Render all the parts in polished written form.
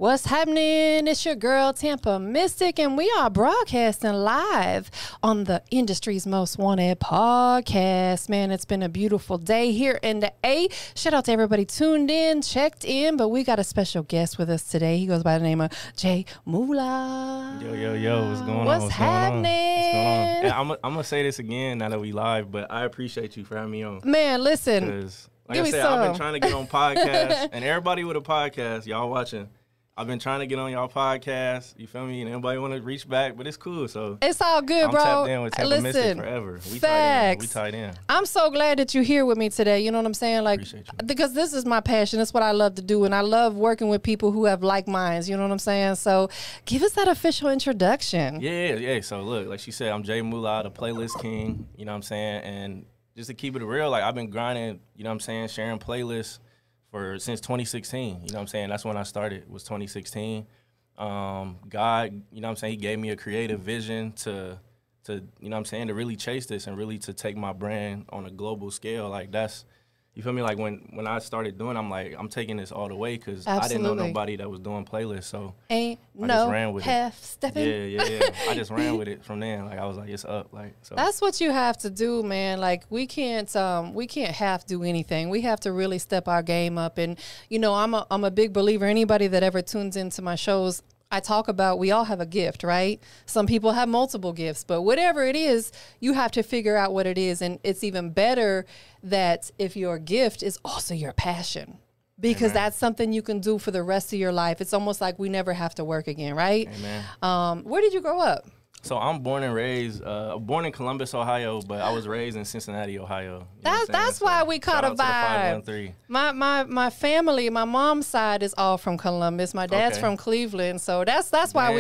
What's happening? It's your girl, TampaMystic, and we are broadcasting live on the industry's most wanted podcast. Man, it's been a beautiful day here in the A. Shout out to everybody tuned in, checked in, but we got a special guest with us today. He goes by the name of Jay Mula. Yo, what's going on? What's happening? And I'm going to say this again now that we live, but I appreciate you for having me on. Man, listen. Like I said, I've been trying to get on podcasts, and everybody with a podcast, y'all watching, I've been trying to get on y'all podcast. You feel me? And everybody want to reach back, but it's cool. So it's all good, bro. I'm tapped in with TampaMystic forever. We tied in. I'm so glad that you're here with me today. You know what I'm saying? Like, appreciate you. Because this is my passion. That's what I love to do, and I love working with people who have like minds. You know what I'm saying? So give us that official introduction. Yeah. So look, like she said, I'm Jay Mula, the playlist king. You know what I'm saying? And just to keep it real, like I've been grinding. You know what I'm saying? Sharing playlists since 2016, you know what I'm saying? That's when I started, was 2016. God, you know what I'm saying, he gave me a creative vision to you know what I'm saying, to really chase this and really to take my brand on a global scale. Like that's, you feel me? Like when I started doing, I'm taking this all the way because I didn't know nobody that was doing playlists. So I just ran with half stepping. Yeah. I just ran with it from then. Like I was like, it's up. Like so. That's what you have to do, man. Like we can't half do anything. We have to really step our game up. And you know, I'm a big believer. Anybody that ever tunes into my shows, I talk about we all have a gift, right? Some people have multiple gifts, but whatever it is, you have to figure out what it is. And it's even better that if your gift is also your passion, because that's something you can do for the rest of your life. It's almost like we never have to work again, right? Amen. Where did you grow up? So I'm born and raised, born in Columbus, Ohio, but I was raised in Cincinnati, Ohio. That's why we caught a vibe. My family, my mom's side is all from Columbus. My dad's from Cleveland, so that's why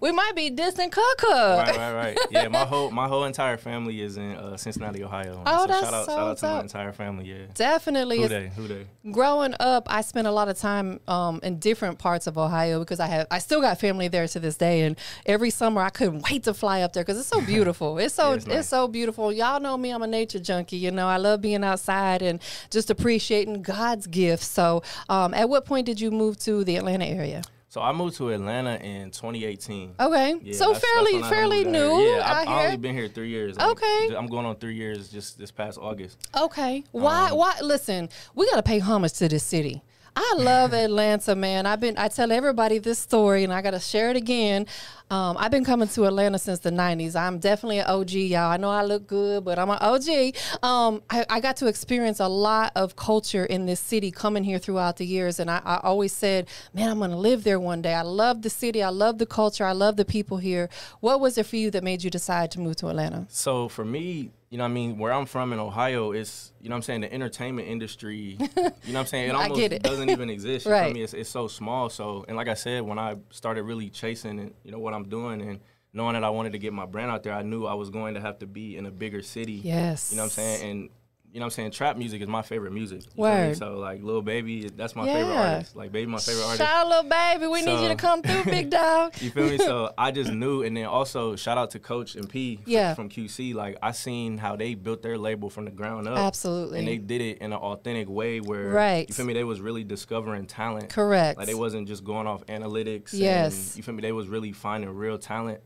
we might be distant cuckoo. Right. Yeah, my whole entire family is in Cincinnati, Ohio. Oh, so that's shout out to my entire family. Yeah, definitely. Who they? Growing up, I spent a lot of time in different parts of Ohio because I still got family there to this day, and every summer I couldn't wait to fly up there because it's so beautiful. It's so beautiful. Y'all know me, I'm a nature junkie. You know, I love being outside and just appreciating God's gifts. So at what point did you move to the Atlanta area? So I moved to Atlanta in 2018. Okay, yeah, so fairly new. Yeah, I've only been here 3 years. Okay, I'm going on 3 years just this past August. Okay, why? Listen, we got to pay homage to this city. I love Atlanta, man. I tell everybody this story, and I got to share it again. I've been coming to Atlanta since the 90s. I'm definitely an OG, y'all. I know I look good, but I'm an OG. I got to experience a lot of culture in this city coming here throughout the years, and I always said, man, I'm going to live there one day. I love the city. I love the culture. I love the people here. What was it for you that made you decide to move to Atlanta? So for me, you know what I mean, where I'm from in Ohio, it's, you know what I'm saying, the entertainment industry, you know what I'm saying, it almost doesn't even exist. You feel me? It's so small. So, and like I said, when I started really chasing and, you know, what I'm doing and knowing that I wanted to get my brand out there, I knew I was going to have to be in a bigger city. Yes. You know what I'm saying? And, you know what I'm saying, trap music is my favorite music. Word. So, like, Lil Baby, that's my favorite artist. Like, Baby, my favorite artist. Shout out, Lil Baby. We need you to come through, big dog. You feel me? So, I just knew. And then also, shout out to Coach and P from QC. Like, I seen how they built their label from the ground up. Absolutely. And they did it in an authentic way where, you feel me, they was really discovering talent. Correct. Like, they wasn't just going off analytics. Yes. And, you feel me, they was really finding real talent.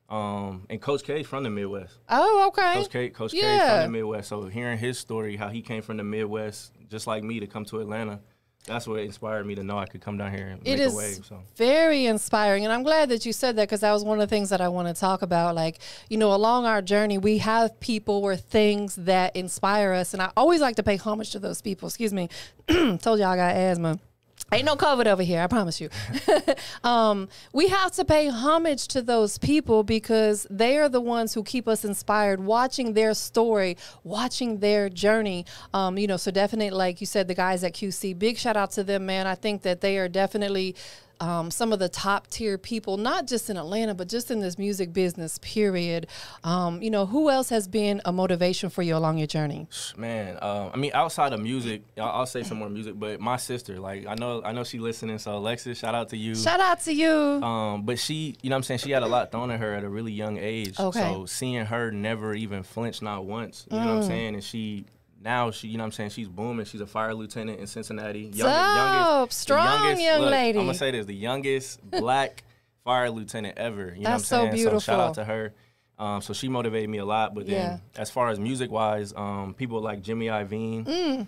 And Coach K's from the Midwest. Oh, okay. Coach K from the Midwest. So hearing his story, how he came from the Midwest, just like me, to come to Atlanta, that's what inspired me to know I could come down here and make a wave. So very inspiring. And I'm glad that you said that because that was one of the things that I want to talk about. Like, you know, along our journey, we have people or things that inspire us. And I always like to pay homage to those people. Excuse me. Told y'all I got asthma. Ain't no COVID over here, I promise you. We have to pay homage to those people because they are the ones who keep us inspired, watching their story, watching their journey. You know, so definitely, like you said, the guys at QC, big shout out to them, man. I think that they are definitely some of the top tier people, not just in Atlanta, but just in this music business, period. You know, who else has been a motivation for you along your journey? Man, I mean, outside of music, I'll say some more music, but my sister, like, I know she listening, so Alexis, shout out to you. Shout out to you. But she, you know what I'm saying, she had a lot thrown at her at a really young age. Okay. So seeing her never even flinch, not once, you know what I'm saying, and she now she, you know what I'm saying, she's booming. She's a fire lieutenant in Cincinnati. Strong young lady. I'm gonna say this: the youngest black fire lieutenant ever. You know what I'm so saying? beautiful. So shout out to her. So she motivated me a lot. But then, as far as music-wise, people like Jimmy Iovine,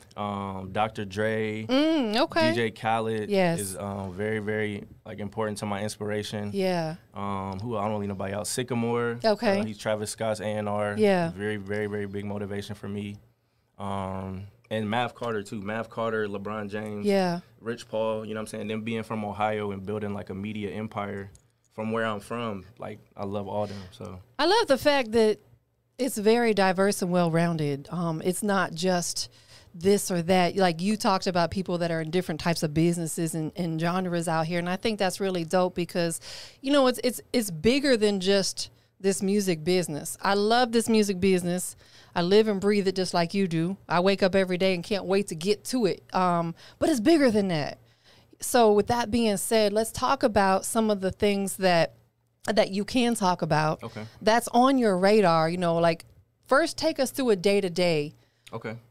Dr. Dre, DJ Khaled is very, very like important to my inspiration. Yeah. Who I don't really know nobody else. Sycamore. Okay. He's Travis Scott's A&R. Yeah. Very, very, very big motivation for me. And Mav Carter too. Mav Carter, LeBron James. Yeah. Rich Paul. You know what I'm saying? Them being from Ohio and building like a media empire. From where I'm from, like, I love all them. So I love the fact that it's very diverse and well-rounded. It's not just this or that. Like, you talked about people that are in different types of businesses and genres out here, and I think that's really dope because, you know, it's bigger than just this music business. I love this music business. I live and breathe it just like you do. I wake up every day and can't wait to get to it. But it's bigger than that. So with that being said, let's talk about some of the things that you can talk about. Okay. That's on your radar. You know, like first take us through a day-to-day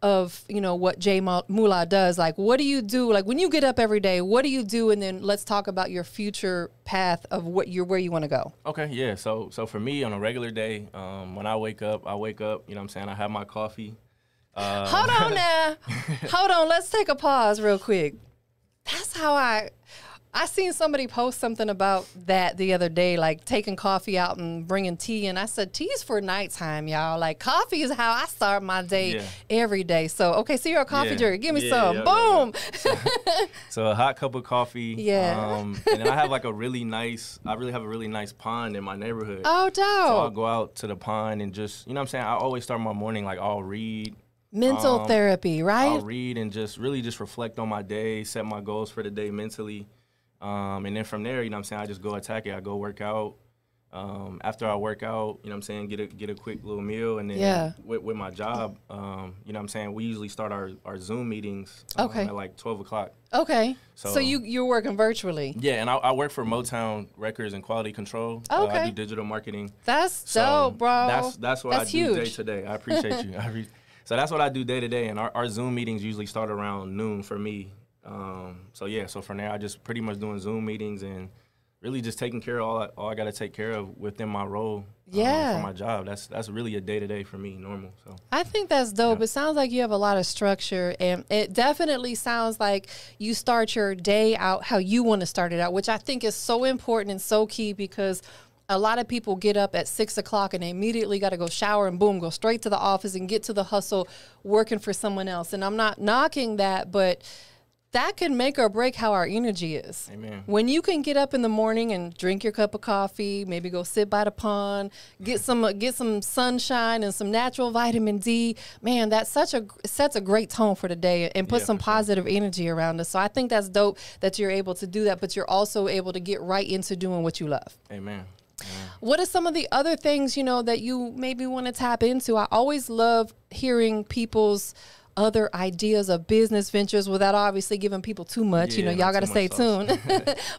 of, you know, what Jay Mula does. Like, what do you do? Like, when you get up every day, what do you do? And then let's talk about your future path of where you want to go. Okay, yeah. So for me, on a regular day, when I wake up, you know what I'm saying, I have my coffee. Hold on now. Hold on. Let's take a pause real quick. That's how I seen somebody post something about that the other day, like taking coffee out and bringing tea. And I said, tea's for nighttime, y'all. Like, coffee is how I start my day every day. So, okay, so you're a coffee drinker. Give me some. Boom. So a hot cup of coffee. Yeah. And then I have like I really have a really nice pond in my neighborhood. Oh, dope. So I'll go out to the pond and just, you know what I'm saying? I always start my morning, like I'll read. Mental therapy, right? I'll read and just really just reflect on my day, set my goals for the day mentally. And then from there, you know what I'm saying, I just go attack it. I go work out. After I work out, you know what I'm saying, get a quick little meal. And then with my job, you know what I'm saying, we usually start our Zoom meetings at like 12 o'clock. Okay. So you're working virtually? Yeah, and I work for Motown Records and Quality Control. I do digital marketing. That's dope, bro. That's what I do day to day. I appreciate you. So that's what I do day to day, and our Zoom meetings usually start around noon for me. So from there, I just pretty much doing Zoom meetings and really just taking care of all I got to take care of within my role for my job. That's really a day to day for me, normal. So I think that's dope. It sounds like you have a lot of structure, and it definitely sounds like you start your day out how you want to start it out, which I think is so important and so key because a lot of people get up at 6 o'clock and they immediately got to go shower and boom, go straight to the office and get to the hustle working for someone else. And I'm not knocking that, but that can make or break how our energy is. Amen. When you can get up in the morning and drink your cup of coffee, maybe go sit by the pond, get some sunshine and some natural vitamin D, man, that sets a great tone for the day and puts some positive energy around us. So I think that's dope that you're able to do that, but you're also able to get right into doing what you love. Amen. What are some of the other things, you know, that you maybe want to tap into? I always love hearing people's other ideas of business ventures without obviously giving people too much. You know, y'all got to stay tuned.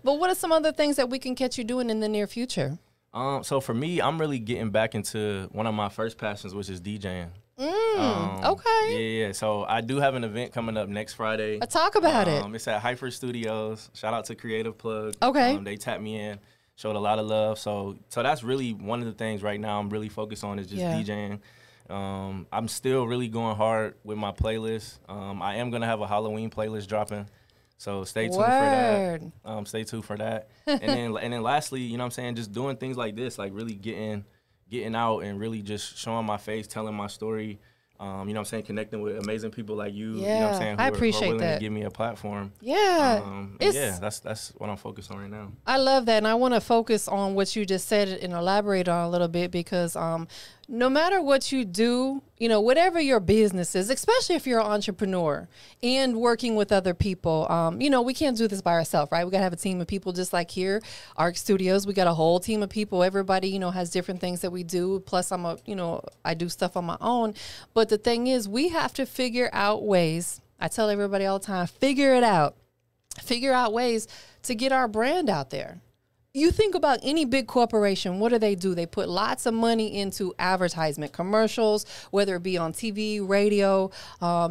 But what are some other things that we can catch you doing in the near future? So for me, I'm really getting back into one of my first passions, which is DJing. Okay. Yeah. So I do have an event coming up next Friday. Talk about it. It's at Hyper Studios. Shout out to Creative Plug. Okay. They tapped me in. Showed a lot of love. So that's really one of the things right now I'm really focused on is just DJing. I'm still really going hard with my playlist. I am going to have a Halloween playlist dropping. So stay tuned for that. And then lastly, you know what I'm saying, just doing things like this, like really getting out and really just showing my face, telling my story. You know what I'm saying, connecting with amazing people like you. Yeah, you know what I'm saying, I appreciate who are willing that. to give me a platform. Yeah. That's what I'm focused on right now. I love that, and I want to focus on what you just said and elaborate on a little bit because no matter what you do, you know, whatever your business is, especially if you're an entrepreneur and working with other people, you know, we can't do this by ourselves, right? We got to have a team of people just like here, ARC Studios. We got a whole team of people. Everybody, you know, has different things that we do. Plus, I do stuff on my own. But the thing is, we have to figure out ways. I tell everybody all the time, figure it out. Figure out ways to get our brand out there. You think about any big corporation, what do? They put lots of money into advertisement, commercials, whether it be on TV, radio.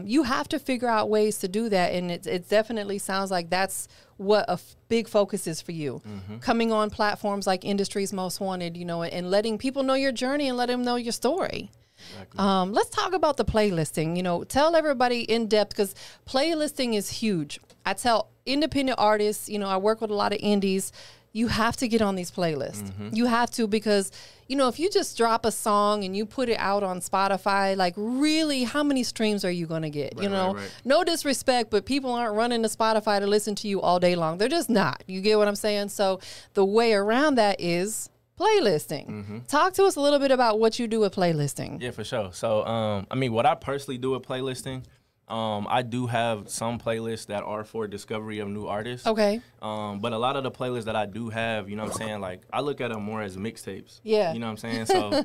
You have to figure out ways to do that. And it definitely sounds like that's what a big focus is for you. Coming on platforms like Industry's Most Wanted, you know, and letting people know your journey and let them know your story. Exactly. Let's talk about the playlisting. You know, tell everybody in depth, because playlisting is huge. I tell independent artists, you know, I work with a lot of indies. You have to get on these playlists. You have to, because, you know, if you just drop a song and you put it out on Spotify, like, really, how many streams are you going to get? You know, no disrespect, but people aren't running to Spotify to listen to you all day long. They're just not. You get what I'm saying? So the way around that is playlisting. Talk to us a little bit about what you do with playlisting. Yeah, for sure. So, I mean, what I personally do with playlisting, I do have some playlists that are for discovery of new artists. Okay. But a lot of the playlists that I do have, you know what I'm saying, like, I look at them more as mixtapes. Yeah. You know what I'm saying? So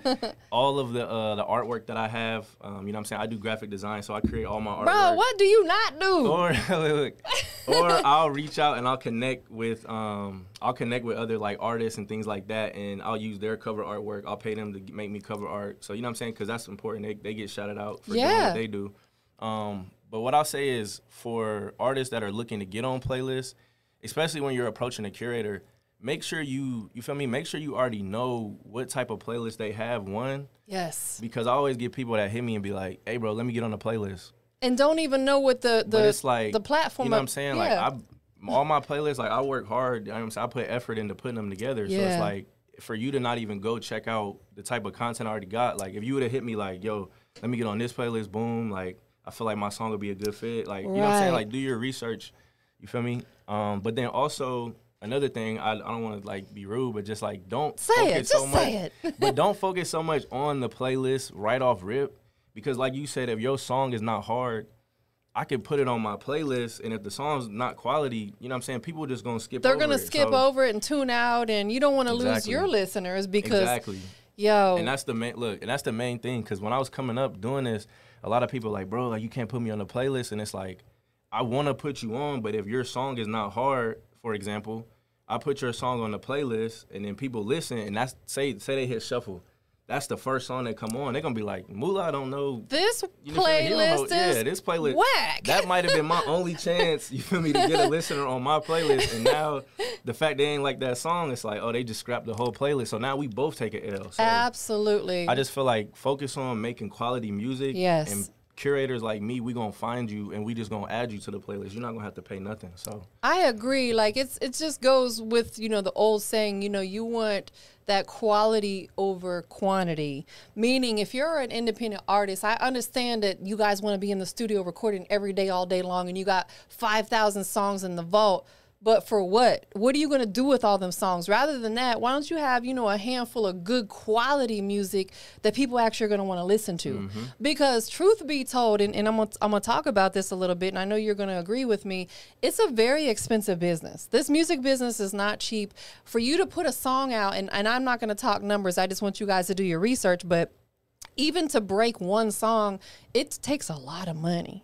all of the artwork that I have, you know what I'm saying, I do graphic design, so I create all my artwork. Bro, what do you not do? Or I'll reach out and I'll connect with other, like, artists and things like that, and I'll use their cover artwork. I'll pay them to make me cover art. So, you know what I'm saying? Because that's important. They get shouted out for doing what they do. But what I'll say is, for artists that are looking to get on playlists, especially when you're approaching a curator, make sure you feel me? Make sure you already know what type of playlist they have, one. Yes. Because I always get people that hit me and be like, hey, bro, let me get on the playlist. And don't even know what the platform. You know what I'm saying? Yeah. Like, all my playlists, like, I work hard. You know what I'm saying? I put effort into putting them together. Yeah. So it's like, for you to not even go check out the type of content I already got, like, if you would have hit me like, yo, let me get on this playlist, boom, like, I feel like my song would be a good fit. Like, you know what I'm saying? Like, do your research. You feel me? But then also, another thing, I don't want to, like, be rude, but just, like, don't focus so much. But don't focus so much on the playlist right off rip. Because, like you said, if your song is not hard, I could put it on my playlist, and if the song's not quality, you know what I'm saying, people are just going to skip over it. They're going to skip over it and tune out, and you don't want to lose your listeners because, yo. And that's the main thing, because when I was coming up doing this, a lot of people like, bro, like, you can't put me on the playlist, and it's like, I want to put you on, but if your song is not hard, for example, I put your song on the playlist, and then people listen, and that's say they hit shuffle. That's the first song that come on. They're going to be like, Mula, I don't know. This playlist is this playlist, whack. That might have been my only chance, you feel me, to get a listener on my playlist. And now the fact they ain't like that song, it's like, oh, they just scrapped the whole playlist. So now we both take an L. So absolutely. I just feel like focus on making quality music. Yes. And curators like me, we going to find you, and we just going to add you to the playlist. You're not going to have to pay nothing. So I agree. Like, it just goes with, you know, the old saying, you know, you want that quality over quantity. Meaning, if you're an independent artist, I understand that you guys want to be in the studio recording every day, all day long, and you got 5,000 songs in the vault. But for what? What are you going to do with all them songs? Rather than that, why don't you have, you know, a handful of good quality music that people actually are going to want to listen to? Because truth be told, and I'm gonna talk about this a little bit, and I know you're going to agree with me, it's a very expensive business. This music business is not cheap. For you to put a song out, and I'm not going to talk numbers, I just want you guys to do your research, but even to break one song, it takes a lot of money.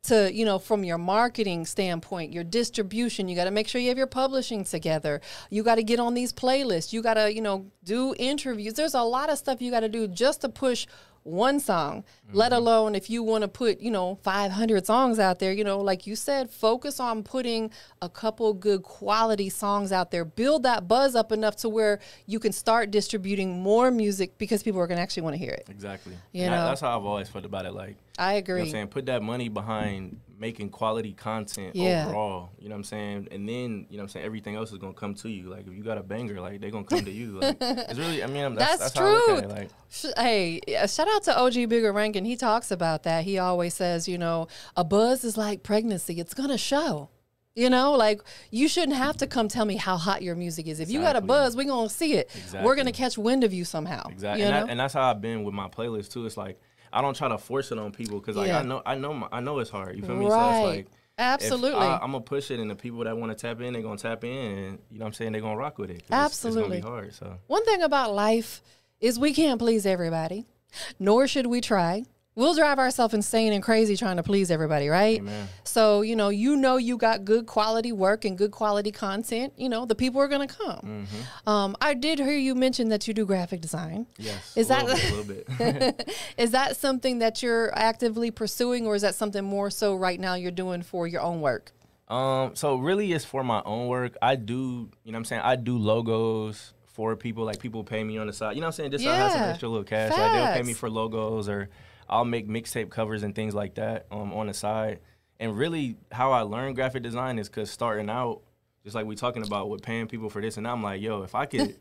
To, you know, from your marketing standpoint, your distribution, you got to make sure you have your publishing together. You got to get on these playlists. You got to, you know, do interviews. There's a lot of stuff you got to do just to push one song, let alone if you want to put, you know, 500 songs out there. You know, like you said, focus on putting a couple good quality songs out there. Build that buzz up enough to where you can start distributing more music because people are going to actually want to hear it. Exactly. You know, that's how I've always felt about it. Like, I agree. You know what I'm saying? Put that money behind making quality content overall. You know what I'm saying? And then, you know what I'm saying, everything else is going to come to you. Like, if you got a banger, like, they're going to come to you. Like, it's really, I mean, that's true. How I look at it. Like, hey, shout out to OG Bigger Rankin. He talks about that. He always says, you know, a buzz is like pregnancy. It's going to show. You know, like, you shouldn't have to come tell me how hot your music is. If you got a buzz, we're going to see it. Exactly. We're going to catch wind of you somehow. Exactly. You know? And that's how I've been with my playlist, too. It's like, I don't try to force it on people because, like, I know it's hard. You feel me? Right. So it's like, absolutely. I'm going to push it, and the people that want to tap in, they're going to tap in, and, you know what I'm saying, they're going to rock with it. Absolutely. It's going to be hard. So one thing about life is we can't please everybody, nor should we try. We'll drive ourselves insane and crazy trying to please everybody, right? Amen. So, you got good quality work and good quality content. The people are going to come. I did hear you mention that you do graphic design. Yes, a little bit. Is that something that you're actively pursuing, or is that something more so right now you're doing for your own work? So really it's for my own work. I do, I do logos for people. Like, people pay me on the side. You know what I'm saying? Just so I have some extra little cash. Like, they'll pay me for logos, or I'll make mixtape covers and things like that on the side. And really, how I learned graphic design is because starting out, just like we talking about with paying people for this, and I'm like, yo, if I could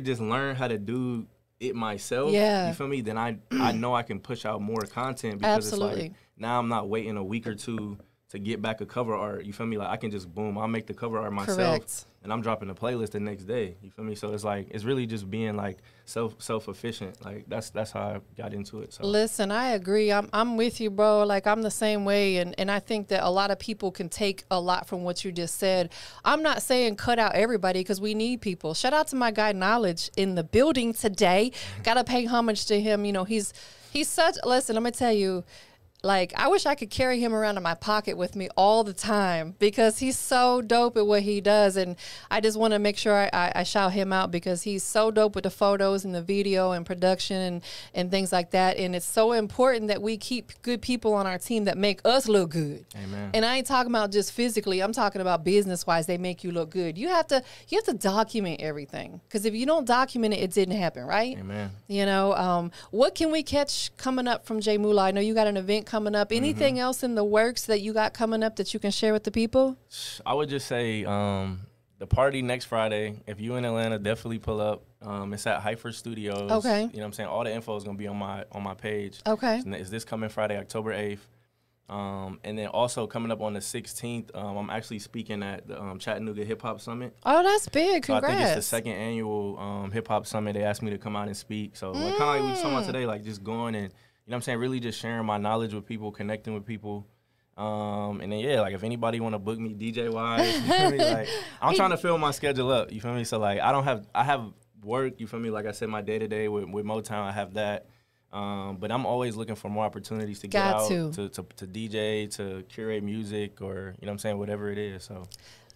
just learn how to do it myself, you feel me? Then I know I can push out more content, because it's like, now I'm not waiting a week or two to get back a cover art. You feel me? Like, I can just boom, I'll make the cover art myself, and I'm dropping the playlist the next day. You feel me? So it's like, it's really just being like self-efficient. Like, that's how I got into it. So listen, I agree. I'm with you, bro. Like, I'm the same way, and I think that a lot of people can take a lot from what you just said. I'm not saying cut out everybody, because we need people. Shout out to my guy Knowledge in the building today. Gotta pay homage to him. He's such. Listen, let me tell you. Like, I wish I could carry him around in my pocket with me all the time, because he's so dope at what he does. And I just want to make sure I shout him out, because he's so dope with the photos and the video and production and things like that. And it's so important that we keep good people on our team that make us look good. Amen. And I ain't talking about just physically. I'm talking about business-wise. They make you look good. You have to document everything, because if you don't document it, it didn't happen, right? Amen. What can we catch coming up from Jay Mula? I know you got an event coming up. Anything else in the works that you got coming up that you can share with the people? I would just say the party next Friday. If you in Atlanta, definitely pull up. It's at Hyper Studios. Okay. You know what I'm saying? All the info is going to be on my page. Okay. It's this coming Friday, October 8th. And then also coming up on the 16th, I'm actually speaking at the Chattanooga Hip Hop Summit. Oh, that's big. Congrats. So I think it's the second annual hip hop summit. They asked me to come out and speak. So like, kind of like we were talking about today, like just going and, you know what I'm saying, really just sharing my knowledge with people, connecting with people. And then, yeah, like if anybody want to book me DJ-wise, you feel me? Like, I'm trying to fill my schedule up, you feel me? So, like, I have work, you feel me? Like I said, my day-to-day with Motown, I have that. But I'm always looking for more opportunities to get out, to DJ, to curate music, or, you know what I'm saying, whatever it is, so.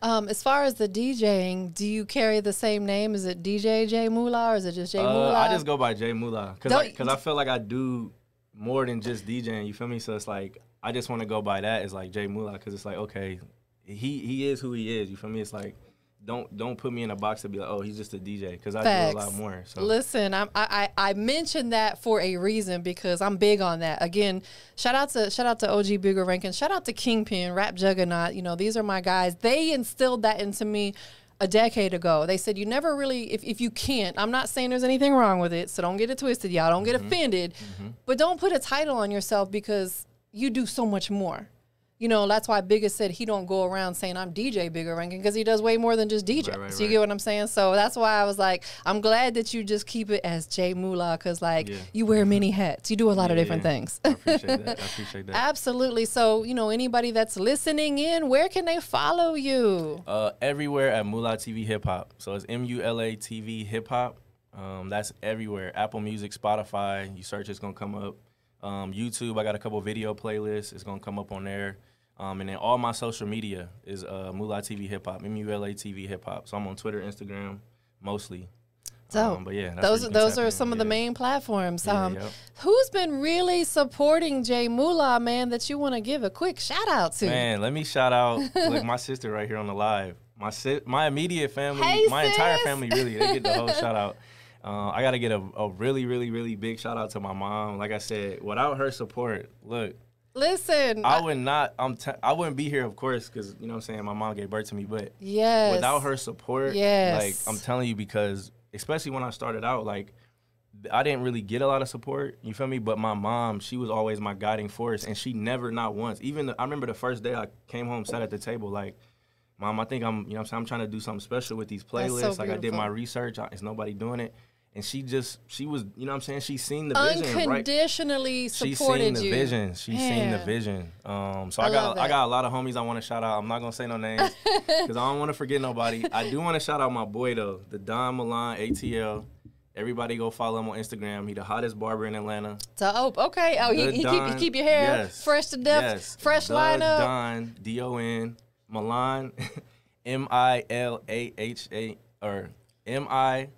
As far as the DJing, do you carry the same name? Is it DJ Jay Mula, or is it just Jay Mula? I just go by Jay Mula, because I feel like I do more than just DJing, you feel me? So it's like, I just want to go by that as like Jay Mula, because it's like, okay, he is who he is, you feel me? It's like, don't put me in a box to be like, oh, he's just a DJ, because I do a lot more. So. Listen, I mentioned that for a reason, because I'm big on that. Again, shout out to OG Bigger Rankin, shout out to Kingpin, Rap Juggernaut. These are my guys. They instilled that into me a decade ago. They said, you never really, if you can't, I'm not saying there's anything wrong with it, so don't get it twisted, y'all. Don't get offended, but don't put a title on yourself, because you do so much more. That's why Bigger said he don't go around saying I'm DJ Bigger Rankin, because he does way more than just DJ. Right, so you get what I'm saying? So that's why I was like, I'm glad that you just keep it as Jay Mula, because you wear many hats. You do a lot of different things. I appreciate that. I appreciate that. Absolutely. So, anybody that's listening in, where can they follow you? Everywhere at Mula TV Hip Hop. So it's MULA TV Hip Hop. That's everywhere. Apple Music, Spotify. You search, it's going to come up. YouTube, I got a couple video playlists. It's going to come up on there. And then all my social media is Mula TV Hip Hop, MULA TV Hip Hop. So I'm on Twitter, Instagram, mostly. So but yeah, those are some of the main platforms. Who's been really supporting Jay Mula, man, that you want to give a quick shout out to? Man, let me shout out like my sister right here on the live. My immediate family, my entire family, really, they get the whole shout out. I got to get a really, really, really big shout out to my mom. Like I said, without her support, look. Listen, I wouldn't be here, of course, because, you know what I'm saying, my mom gave birth to me. But without her support, like, I'm telling you, because especially when I started out, like, I didn't really get a lot of support, you feel me? But my mom, she was always my guiding force, and she never, not once, I remember the first day I came home, sat at the table, like, Mom, I think I'm trying to do something special with these playlists. Like, I did my research, there's nobody doing it. And she was, you know what I'm saying? She's seen the vision, unconditionally supported you. She's seen the vision. So I got a lot of homies I want to shout out. I'm not going to say no names because I don't want to forget nobody. I do want to shout out my boy, though, the Don Milan ATL. Everybody go follow him on Instagram. He the hottest barber in Atlanta. Dope. Okay. Oh, he keep your hair fresh to death. Yes. Fresh lineup. Don, D-O-N, Milan, M-I-L-A-H-A, or M-I-L-A-H-N-A-T-L,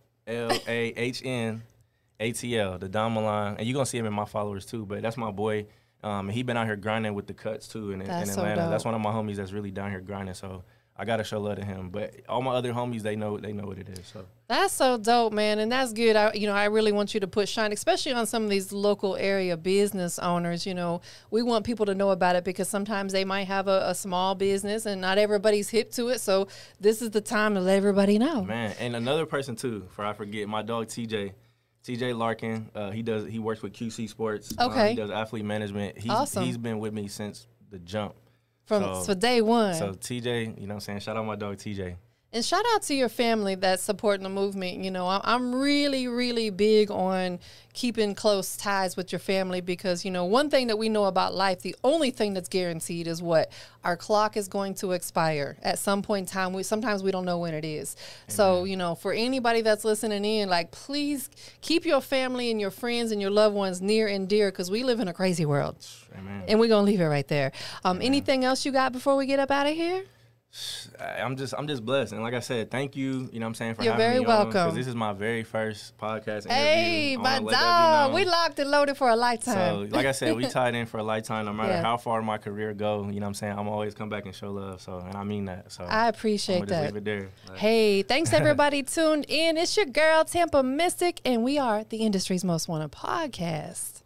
the Don Milan. And you're going to see him in my followers too, but that's my boy. And he been out here grinding with the cuts too in Atlanta. So that's one of my homies that's really down here grinding. So I gotta show love to him. But all my other homies, they know what it is. So that's so dope, man, and that's good. I really want you to put shine, especially on some of these local area business owners. We want people to know about it because sometimes they might have a small business and not everybody's hip to it. So this is the time to let everybody know. Man, and another person too, before I forget, my dog TJ Larkin. He works with QC Sports. Okay. He does athlete management. Awesome. He's been with me since the jump. From day one. So TJ, you know what I'm saying? Shout out my dog TJ. And shout out to your family that's supporting the movement. I'm really, really big on keeping close ties with your family because, one thing that we know about life, the only thing that's guaranteed is what? Our clock is going to expire at some point in time. Sometimes we don't know when it is. Amen. So, for anybody that's listening in, please keep your family and your friends and your loved ones near and dear because we live in a crazy world. Amen. And we're going to leave it right there. Anything else you got before we get up out of here? I'm just blessed, and like I said, thank you. You know what I'm saying, for You're having very me welcome. Because this is my very first podcast interview. Hey, my dog, we locked and loaded for a lifetime. So, like I said, we tied in for a lifetime. No matter how far my career go, you know what I'm saying, I'm always come back and show love. So, and I mean that. So I appreciate I'm gonna just leave it there. Hey, thanks everybody tuned in. It's your girl TampaMystic, and we are the industry's most wanted podcast.